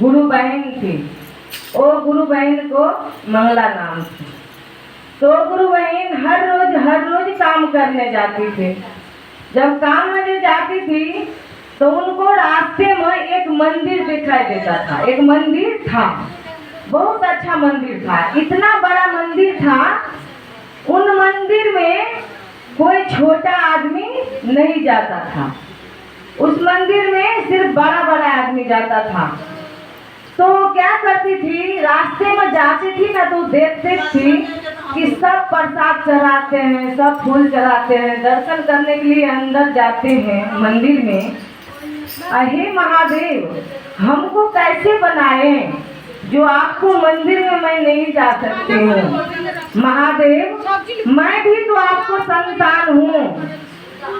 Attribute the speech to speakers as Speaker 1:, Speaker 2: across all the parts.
Speaker 1: गुरु बहन थी। वो गुरु बहन को मंगला नाम था। तो गुरु बहन हर रोज काम करने जाती थी। जब काम में जाती थी तो उनको रास्ते में एक मंदिर दिखाई देता था। एक मंदिर था, बहुत अच्छा मंदिर था, इतना बड़ा मंदिर था। उन मंदिर में कोई छोटा आदमी नहीं जाता था। उस मंदिर में सिर्फ बड़ा बड़ा आदमी जाता था। तो क्या करती थी, रास्ते में जाती थी ना तो देखती थी कि सब प्रसाद चढ़ाते हैं, सब फूल चढ़ाते हैं, दर्शन करने के लिए अंदर जाते हैं मंदिर में। हे महादेव, हमको कैसे बनाए जो आपको मंदिर में मैं नहीं जा सकती हूँ। महादेव, मैं भी तो आपको संतान हूँ,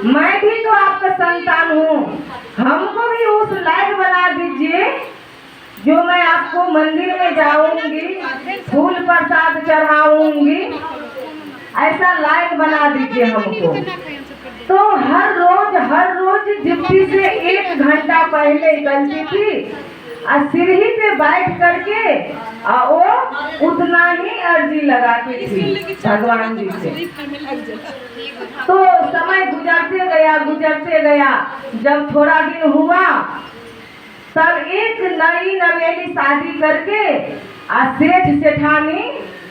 Speaker 1: मैं भी तो आपका संतान हूँ, हमको भी उस लायक बना दीजिए जो मैं आपको मंदिर में जाऊंगी, फूल प्रसाद चढ़ाऊंगी, ऐसा लायक बना दीजिए हमको। तो हर रोज ड्यूटी से 1 घंटा पहले निकलती थी और सीढ़ी पे बैठ करके वो उतना ही अर्जी लगाती थी भगवान जी से। तो समय गुजरते गया। जब थोड़ा दिन हुआ तब एक नई नवेली शादी करके सेठ सेठानी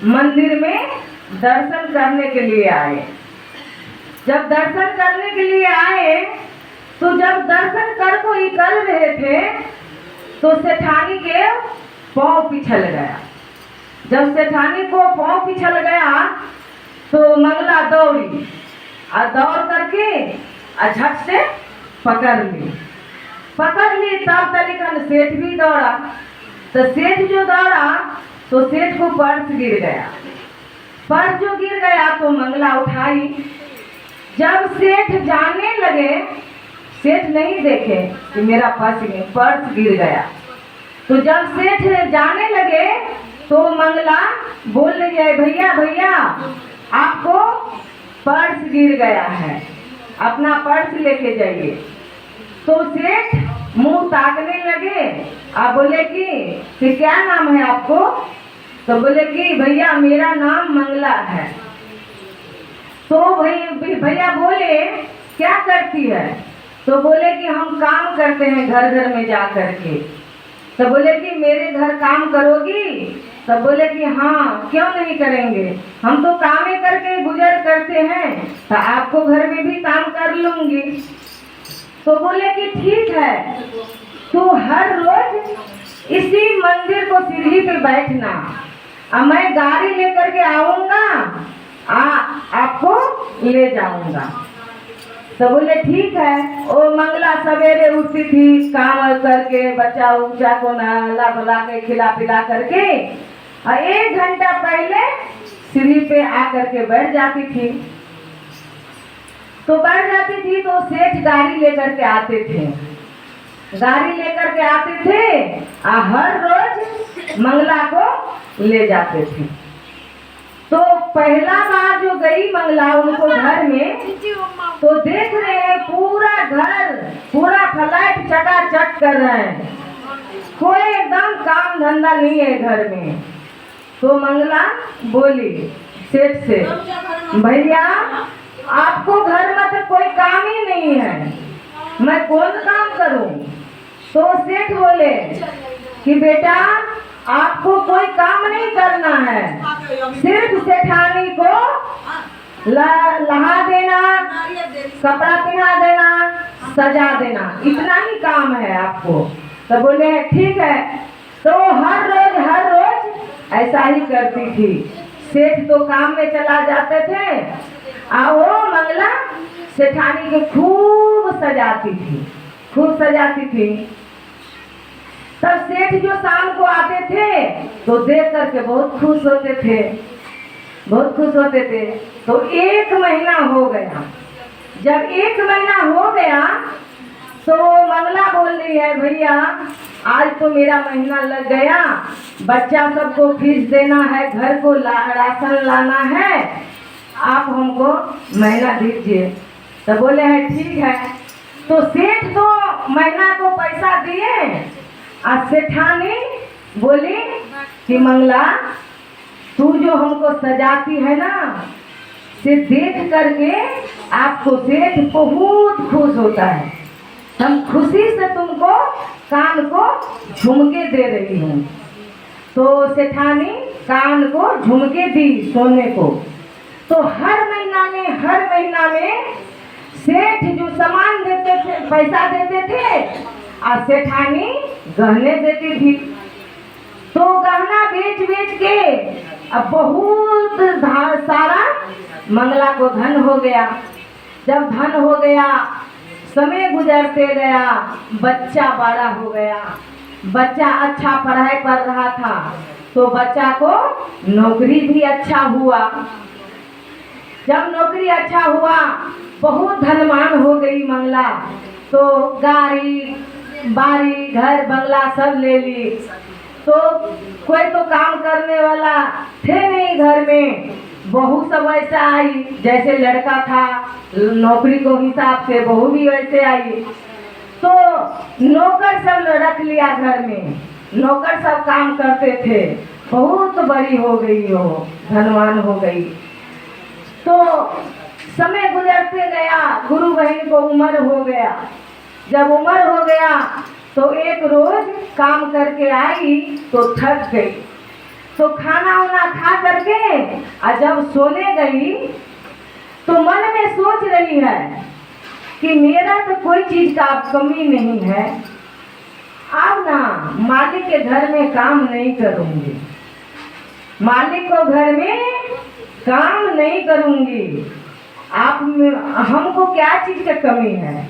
Speaker 1: मंदिर में दर्शन करने के लिए आए। जब दर्शन करने के लिए आए तो जब दर्शन कर को निकल रहे थे तो सेठानी के पाँव पिछल गया। जब सेठानी को पाँव पिछल गया तो मंगला दौड़ी और दौड़ करके झट से पकड़ ली। तब तरीकन सेठ भी दौड़ा। तो सेठ जो दौड़ा तो सेठ को पर्स गिर गया। पर्स जो गिर गया तो मंगला उठाई। जब सेठ जाने लगे, सेठ नहीं देखे कि मेरा पर्स गिर गया। तो जब सेठ जाने लगे तो मंगला बोल रही है, भैया आपको पर्स गिर गया है, अपना पर्स लेके जाइए। तो सेठ मुंह ताकने लगे और बोले कि क्या नाम है आपको? तो बोले कि भैया मेरा नाम मंगला है। तो भैया बोले क्या करती है? तो बोले कि हम काम करते हैं घर में जा करके। तो बोले कि मेरे घर काम करोगी? तो बोले कि हाँ, क्यों नहीं करेंगे, हम तो काम ही करके गुजर करते हैं, तो आपको घर में भी काम कर लूंगी। तो बोले कि ठीक है, तो हर रोज इसी मंदिर को सीढ़ी पे बैठना और मैं गाड़ी लेकर के आऊंगा, आपको ले जाऊंगा। तो बोले ठीक है। वो मंगला सवेरे उठती थी, काम करके बच्चा उच्चा को नहला धुला के खिला पिला करके 1 घंटा पहले सीढ़ी पे आकर के बैठ जाती थी। तो सेठ गाड़ी लेकर के आते थे और हर रोज मंगला को ले जाते थे। तो पहला बार जो गई मंगला उनको घर में, तो देख रहे हैं पूरा फ्लैट चकाचक कर रहे हैं, कोई एकदम काम धंधा नहीं है घर में। तो मंगला बोली सेठ से, भैया आपको घर में तो कोई काम ही नहीं है, मैं कौन काम करूं? तो सेठ बोले कि बेटा आपको कोई काम नहीं करना है, सिर्फ सेठानी को लहा देना, कपड़ा पहना देना, सजा देना, इतना ही काम है आपको। तो बोले ठीक है। तो हर रोज ऐसा ही करती थी। सेठ तो काम में चला जाते थे और वो मंगला सेठानी को खूब सजाती थी। तब सेठ जो शाम को आते थे तो देख करके बहुत खुश होते थे। तो 1 महीना हो गया। जब 1 महीना हो गया तो मंगला बोल रही है, भैया आज तो मेरा महीना लग गया, बच्चा सबको फीस देना है, घर को राशन लाना है, आप हमको महीना दीजिए। तो बोले हैं ठीक है। तो सेठ तो महीना को पैसा दिए आज सेठानी बोली कि मंगला तू जो हमको सजाती है ना, से देख करके आपको सेठ बहुत खुश होता है। हम खुशी से तुमको कान को झुमके दे रही हूँ। तो सेठानी कान को झुमके दी सोने को। तो हर महीना में सेठ जो सामान देते थे, पैसा देते थे, और सेठानी गहने देती थी। तो गहना बेच के अब बहुत सारा मंगला को धन हो गया। जब धन हो गया, समय गुजरते गया, बच्चा बड़ा हो गया, बच्चा अच्छा पढ़ाई पढ़ रहा था, तो बच्चा को नौकरी भी अच्छा हुआ। जब नौकरी अच्छा हुआ, बहुत धनवान हो गई मंगला। तो गाड़ी बाड़ी घर बंगला सब ले ली। तो कोई तो काम करने वाला थे नहीं घर में, बहू सब ऐसा आई, जैसे लड़का था नौकरी को हिसाब से बहू भी वैसे आई। तो नौकर सब रख लिया घर में, नौकर सब काम करते थे। बहुत बड़ी हो गई, हो धनवान हो गई। तो समय गुजरते गया, गुरु बहन को उम्र हो गया। जब उम्र हो गया तो एक रोज काम करके आई तो थक गई। तो खाना वाना खा करके और जब सोने गई तो मन में सोच रही है कि मेरा तो कोई चीज का कमी नहीं है, अब ना मालिक के घर में काम नहीं करूंगी, मालिक को घर में काम नहीं करूंगी। आप हमको क्या चीज का कमी है?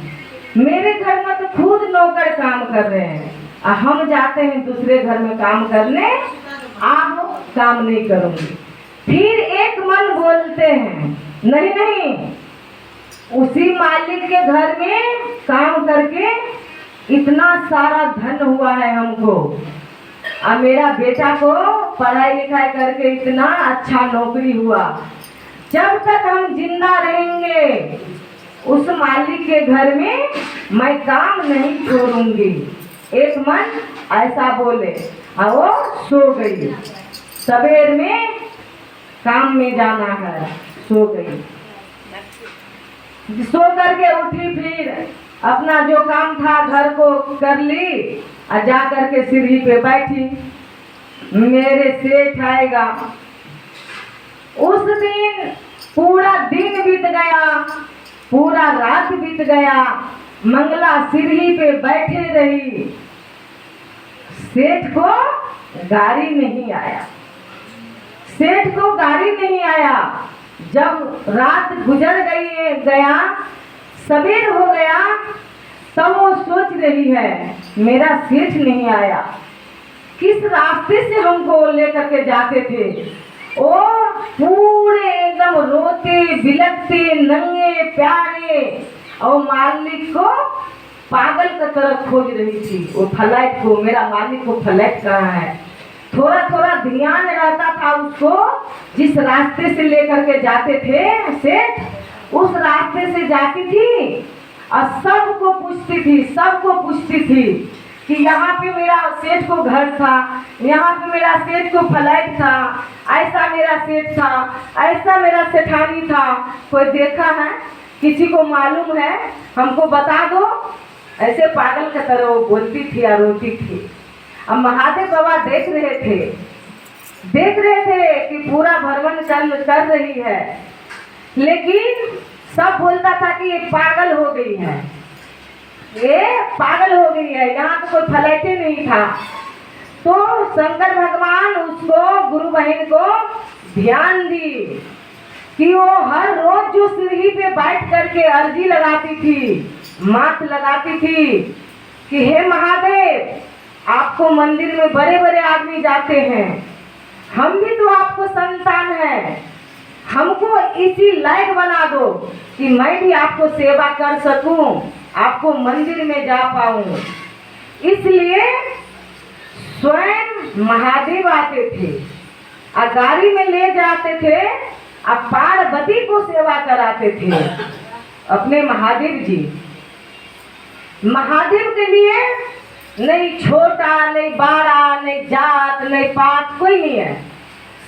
Speaker 1: मेरे घर में तो खुद नौकर काम कर रहे हैं, और हम जाते हैं दूसरे घर में काम करने, आप काम नहीं करूंगी। फिर एक मन बोलते हैं, नहीं, उसी मालिक के घर में काम करके इतना सारा धन हुआ है हमको, और मेरा बेटा को पढ़ाई लिखाई करके इतना अच्छा नौकरी हुआ। जब तक हम जिंदा रहेंगे उस मालिक के घर में मैं काम नहीं छोड़ूंगी। एक मन ऐसा बोले और वो सो गई। सवेर में काम में जाना है, सो गई। सो करके उठी, फिर अपना जो काम था घर को कर ली और जा करके सीढ़ी पे बैठी। मेरे सेठ आएगा। उस दिन पूरा दिन बीत गया, पूरा रात बीत गया, मंगला सीढ़ी पे बैठे रही। सेठ को गाड़ी नहीं आया, सेठ को गाड़ी नहीं आया। जब रात गुजर गया, सवेर हो गया, तब वो सोच रही है मेरा सेठ नहीं आया, किस रास्ते से हमको लेकर के जाते थे। ओ पूरे एकदम रोते बिलखते नंगे प्यारे, और मालिक को पागल की तरह खोज रही थी। वो फ्लाइट को, मेरा मालिक को फ्लाइट कहाँ है। थोड़ा थोड़ा ध्यान रहता था उसको, जिस रास्ते से लेकर के जाते थे सेठ, उस रास्ते से जाती थी और सबको पूछती थी कि यहाँ पे मेरा सेठ को घर था, यहाँ पे मेरा सेठ को फ्लाइट था, ऐसा मेरा सेठ था, ऐसा मेरा सेठानी था, कोई देखा है, किसी को मालूम है, हमको बता दो। ऐसे पागल की तरह वो बोलती थी और रोती थी। अब महादेव बाबा देख रहे थे कि पूरा भ्रमण कर रही है, लेकिन सब बोलता था कि ये पागल हो गई है, ये पागल हो गई है, यहाँ तो कोई फ्लाइट ही नहीं था। तो शंकर भगवान उसको, गुरु बहन को ध्यान दी कि वो हर रोज जो सीढ़ी पे बैठ करके अर्जी लगाती थी, माथ लगाती थी कि हे महादेव, आपको मंदिर में बड़े बड़े आदमी जाते हैं, हम भी तो आपको संतान है, हमको इसी लायक बना दो कि मैं भी आपको सेवा कर सकूं, आपको मंदिर में जा पाऊं। इसलिए स्वयं महादेव आते थे और गाड़ी में ले जाते थे और पार्वती को सेवा कराते थे। अपने महादेव जी, महादेव के लिए नहीं छोटा, नहीं बड़ा, नहीं जात, नहीं पात, कोई नहीं है।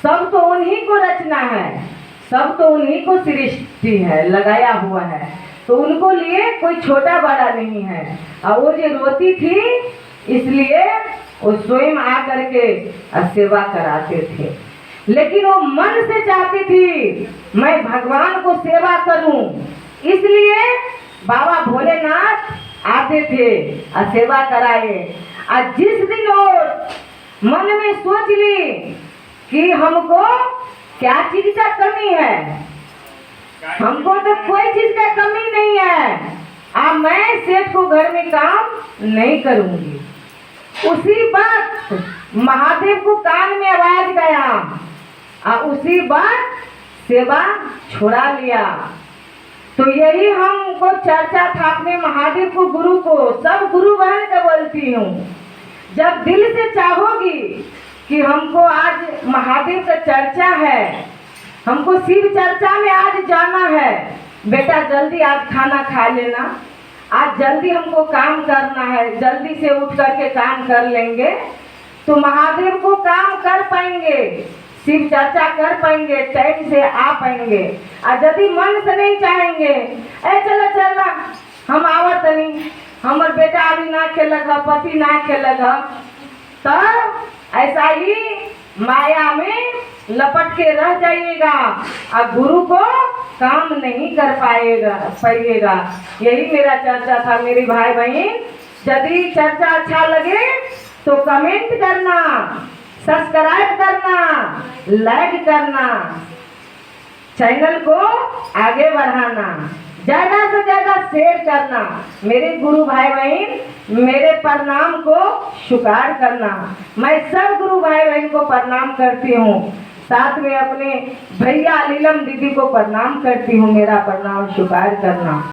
Speaker 1: सब तो उन्हीं को रचना है, सब तो उन्हीं को सृष्टि है, लगाया हुआ है। तो उनको लिए कोई छोटा बड़ा नहीं है। और वो जो रोती थी इसलिए वो स्वयं आकर के सेवा कराते थे। लेकिन वो मन से चाहती थी मैं भगवान को सेवा करूं, इसलिए बाबा भोलेनाथ आते थे और सेवा कराए। और जिस दिन वो मन में सोच ली कि हमको क्या चीज का कमी है, हमको तो कोई चीज का कमी नहीं है, अब मैं सेठ को घर में काम नहीं करूंगी। उसी वक्त महादेव को कान में आवाज गया और उसी वक्त सेवा छुड़ा लिया। तो यही हमको चर्चा था अपने महादेव को, गुरु को, सब गुरु बहन का बोलती हूँ। जब दिल से चाहोगी कि हमको आज महादेव का चर्चा है, हमको शिव चर्चा में आज जाना है, बेटा जल्दी आज खाना खा लेना, आज जल्दी हमको काम करना है, जल्दी से उठ करके काम कर लेंगे तो महादेव को काम कर पाएंगे, शिव चर्चा कर पाएंगे, टाइम से आ पाएंगे। और यदि मन से नहीं चाहेंगे, ए चलो चल हम आवत नहीं, हमार बेटा अभी ना खेलेगा, पति ना खेलेगा, तब ऐसा ही माया में लपट के रह जाइएगा और गुरु को काम नहीं कर पाइएगा। यही मेरा चर्चा था मेरी भाई बहन। यदि चर्चा अच्छा लगे तो कमेंट करना, सब्सक्राइब करना, लाइक करना, चैनल को आगे बढ़ाना, ज्यादा से ज्यादा शेयर करना, मेरे गुरु भाई बहन मेरे प्रणाम को स्वीकार करना। मैं सब गुरु भाई बहन को प्रणाम करती हूँ, साथ में अपने भैया लीलम दीदी को प्रणाम करती हूँ, मेरा प्रणाम स्वीकार करना।